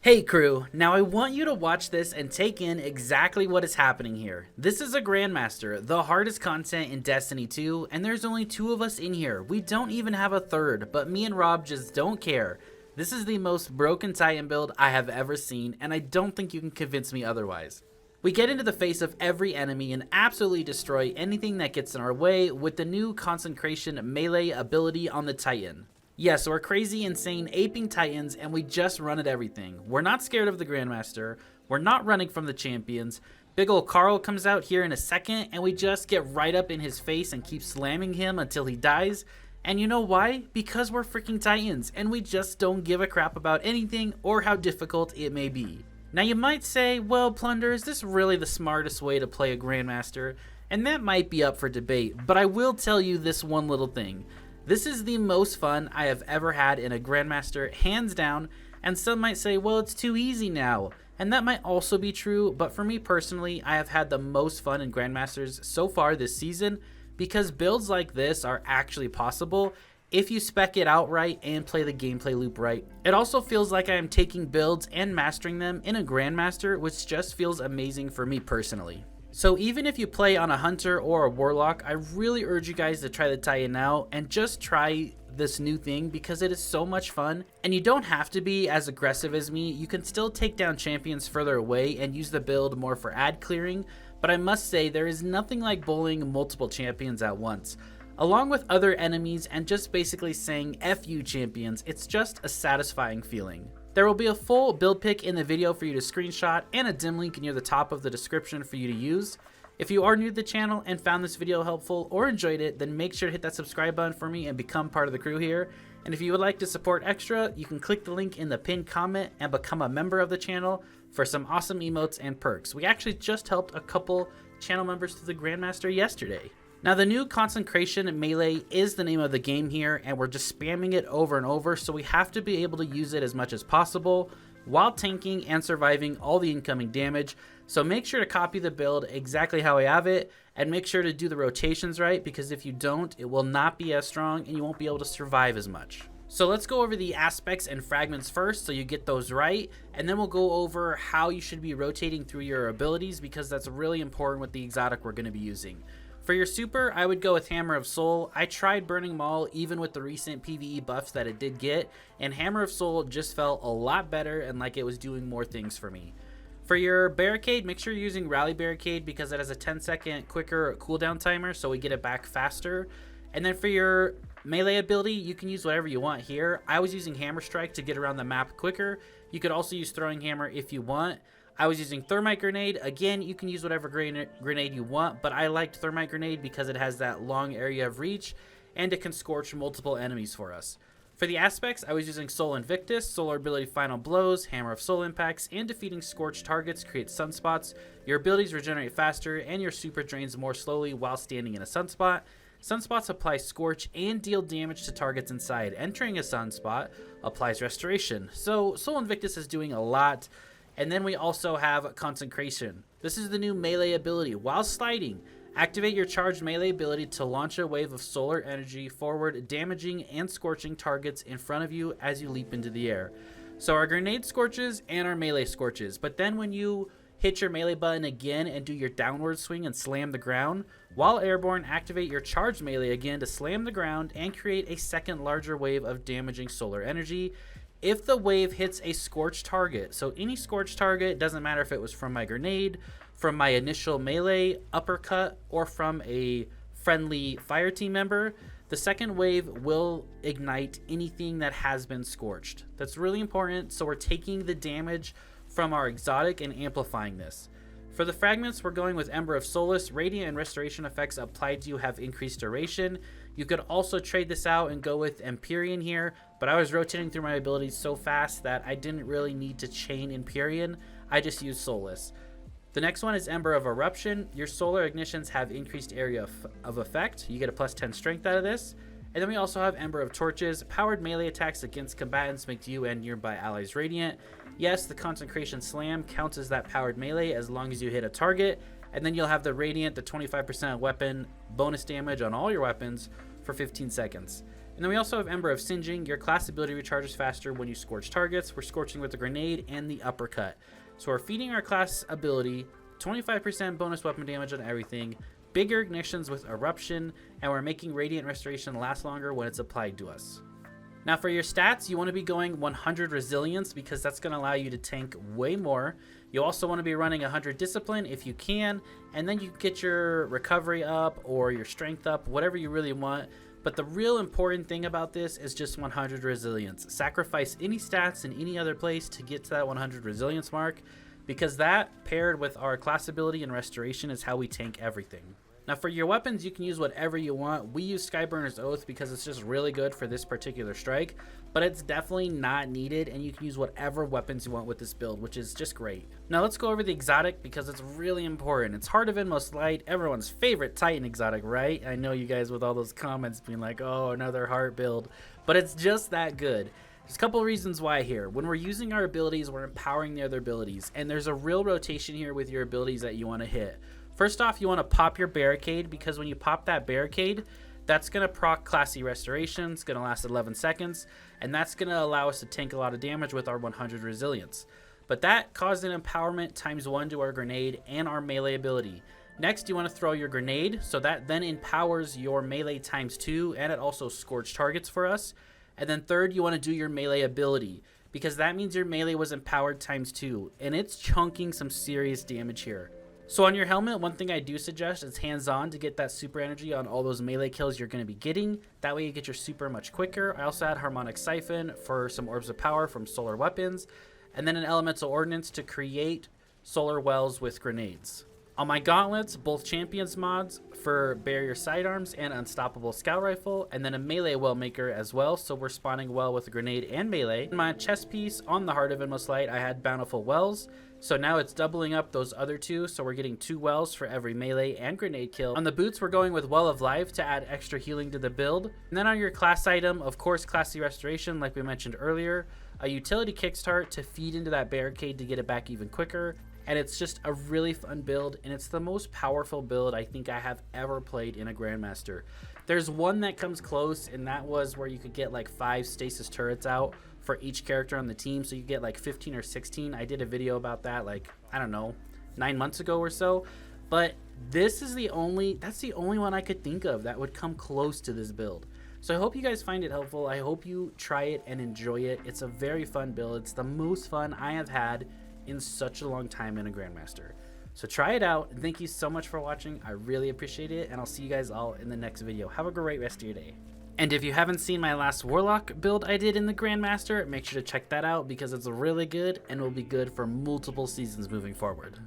Hey crew, now I want you to watch this and take in exactly what is happening here. This is a Grandmaster, the hardest content in Destiny 2, and there's only 2 of us in here. We don't even have a third, but me and Rob just don't care. This is the most broken Titan build I have ever seen, and I don't think you can convince me otherwise. We get into the face of every enemy and absolutely destroy anything that gets in our way with the new Consecration Melee ability on the Titan. Yes, we're crazy, insane, aping Titans, and we just run at everything. We're not scared of the Grandmaster, we're not running from the champions. Big ol' Carl comes out here in a second, and we just get right up in his face and keep slamming him until he dies. And you know why? Because we're freaking Titans, and we just don't give a crap about anything or how difficult it may be. Now you might say, well Plunder, is this really the smartest way to play a Grandmaster? And that might be up for debate, but I will tell you this one little thing. This is the most fun I have ever had in a Grandmaster, hands down, and some might say, well, it's too easy now. And that might also be true, but for me personally, I have had the most fun in Grandmasters so far this season because builds like this are actually possible if you spec it out right and play the gameplay loop right. It also feels like I am taking builds and mastering them in a Grandmaster, which just feels amazing for me personally. So even if you play on a hunter or a warlock, I really urge you guys to try the Titan out and just try this new thing because it is so much fun, and you don't have to be as aggressive as me. You can still take down champions further away and use the build more for ad clearing, but I must say there is nothing like bullying multiple champions at once. Along with other enemies and just basically saying F you champions, it's just a satisfying feeling. There will be a full build pic in the video for you to screenshot and a dim link near the top of the description for you to use. If you are new to the channel and found this video helpful or enjoyed it, then make sure to hit that subscribe button for me and become part of the crew here. And if you would like to support extra, you can click the link in the pinned comment and become a member of the channel for some awesome emotes and perks. We actually just helped a couple channel members to the Grandmaster yesterday. Now the new Consecration Melee is the name of the game here, and we're just spamming it over and over, so we have to be able to use it as much as possible while tanking and surviving all the incoming damage. So make sure to copy the build exactly how I have it, and make sure to do the rotations right, because if you don't, it will not be as strong and you won't be able to survive as much. So let's go over the aspects and fragments first so you get those right, and then we'll go over how you should be rotating through your abilities, because that's really important with the exotic we're going to be using. For your super, I would go with Hammer of Soul. I tried Burning Maul even with the recent PvE buffs that it did get, and Hammer of Soul just felt a lot better and like it was doing more things for me. For your Barricade, make sure you're using Rally Barricade because it has a 10-second quicker cooldown timer, so we get it back faster. And then for your melee ability, you can use whatever you want here. I was using Hammer Strike to get around the map quicker. You could also use Throwing Hammer if you want. I was using Thermite Grenade. Again, you can use whatever grenade you want, but I liked Thermite Grenade because it has that long area of reach and it can scorch multiple enemies for us. For the aspects, I was using Soul Invictus, Solar Ability Final Blows, Hammer of Soul Impacts, and defeating scorched targets creates sunspots. Your abilities regenerate faster and your super drains more slowly while standing in a sunspot. Sunspots apply Scorch and deal damage to targets inside. Entering a sunspot applies Restoration. So Soul Invictus is doing a lot. And then we also have Consecration. This is the new melee ability. While sliding, activate your charged melee ability to launch a wave of solar energy forward, damaging and scorching targets in front of you as you leap into the air. So our grenade scorches and our melee scorches, but then when you hit your melee button again and do your downward swing and slam the ground, while airborne, activate your charged melee again to slam the ground and create a second larger wave of damaging solar energy. If the wave hits a scorched target, so any scorched target, doesn't matter if it was from my grenade, from my initial melee uppercut, or from a friendly fire team member, the second wave will ignite anything that has been scorched. That's really important, so we're taking the damage from our exotic and amplifying this. For the fragments, we're going with Ember of Solace. Radiant and Restoration effects applied to you have increased duration. You could also trade this out and go with Empyrean here, but I was rotating through my abilities so fast that I didn't really need to chain Empyrean. I just used Solace. The next one is Ember of Eruption. Your solar ignitions have increased area of effect. You get a plus 10 strength out of this. And then we also have Ember of Torches. Powered melee attacks against combatants make you and nearby allies radiant. Yes, the Consecration Slam counts as that powered melee as long as you hit a target. And then you'll have the Radiant, the 25% weapon bonus damage on all your weapons for 15 seconds. And then we also have Ember of Singeing. Your class ability recharges faster when you scorch targets. We're scorching with the grenade and the uppercut. So we're feeding our class ability 25% bonus weapon damage on everything, bigger ignitions with eruption, and we're making radiant restoration last longer when it's applied to us. Now for your stats, you want to be going 100 resilience because that's going to allow you to tank way more. You also want to be running 100 discipline if you can, and then you get your recovery up or your strength up, whatever you really want. But the real important thing about this is just 100 resilience. Sacrifice any stats in any other place to get to that 100 resilience mark, because that paired with our class ability and restoration is how we tank everything. Now for your weapons, you can use whatever you want. We use Skyburner's Oath because it's just really good for this particular strike, but it's definitely not needed, and you can use whatever weapons you want with this build, which is just great. Now let's go over the exotic because it's really important. It's Heart of Inmost Light, everyone's favorite Titan exotic, right? I know you guys with all those comments being like, oh, another heart build, but it's just that good. There's a couple reasons why here. When we're using our abilities, we're empowering the other abilities, and there's a real rotation here with your abilities that you want to hit. First off, you want to pop your barricade, because when you pop that barricade, that's going to proc classy restoration. It's going to last 11 seconds, and that's going to allow us to tank a lot of damage with our 100 resilience. But that caused an empowerment ×1 to our grenade and our melee ability. Next, you want to throw your grenade, so that then empowers your melee ×2, and it also scorch targets for us. And then third, you want to do your melee ability, because that means your melee was empowered ×2, and it's chunking some serious damage here. So on your helmet, one thing I do suggest is hands-on to get that super energy on all those melee kills you're going to be getting. That way you get your super much quicker. I also had Harmonic Siphon for some orbs of power from solar weapons, and then an elemental ordnance to create solar wells with grenades. On my gauntlets, both champions mods for barrier sidearms and unstoppable scout rifle, and then a melee well maker as well, so we're spawning well with a grenade and melee. In my chest piece on the Heart of Inmost Light, I had bountiful wells, so now it's doubling up those other two, so we're getting 2 wells for every melee and grenade kill. On the boots, we're going with Well of Life to add extra healing to the build. And then on your class item, of course, classy restoration like we mentioned earlier, a utility kickstart to feed into that barricade to get it back even quicker. And it's just a really fun build, and it's the most powerful build I think I have ever played in a Grandmaster. There's one that comes close, and that was where you could get like 5 stasis turrets out for each character on the team, so you get like 15 or 16. I did a video about that like, I don't know, 9 months ago or so. But this is that's the only one I could think of that would come close to this build. So I hope you guys find it helpful. I hope you try it and enjoy it. It's a very fun build. It's the most fun I have had in such a long time in a Grandmaster. So try it out, and thank you so much for watching. I really appreciate it, and I'll see you guys all in the next video. Have a great rest of your day. And if you haven't seen my last Warlock build I did in the Grandmaster, make sure to check that out because it's really good and will be good for multiple seasons moving forward.